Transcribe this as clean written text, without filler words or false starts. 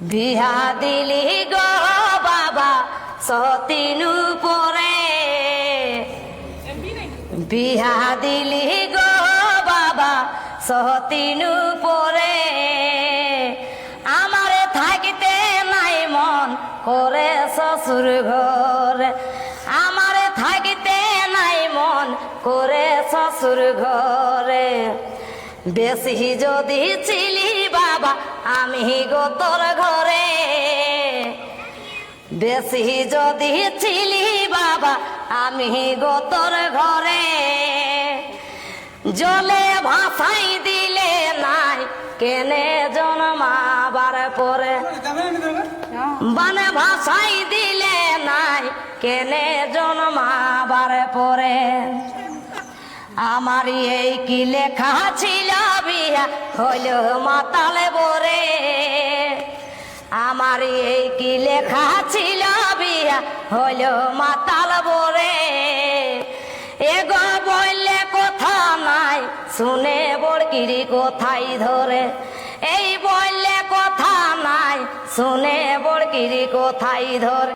বিহা দিলি গো বাবা সতিনু পরে, বিহা দিলি গো বাবা সতিনু পরে, আমারে থাকিতে নাই মন করে শ্বশুর ঘরে, আমারে থাকিতে নাই মন করে শ্বশুর ঘরে। বেশি যদি ছিলি বাবা আমি গো তোর ঘরে, বেশি যদি ছিলি বাবা আমি গো তোর ঘরে। জলে ভাসাই দিলে নাই কেনে জন্মাবার পরে, বানে ভাসাই দিলে নাই কেনে জন্মাবার পরে। আমার এই কি লেখা ছিল বিয়া হইল মাতালে বরে, আমার এই কি লেখা ছিল বিয়া হইল মাতাল বরে। এগো বললে কথা নাই শুনে বড়কিরি কোথায় ধরে, এই বললে কথা নাই শুনে বড়কিরি কোথায় ধরে।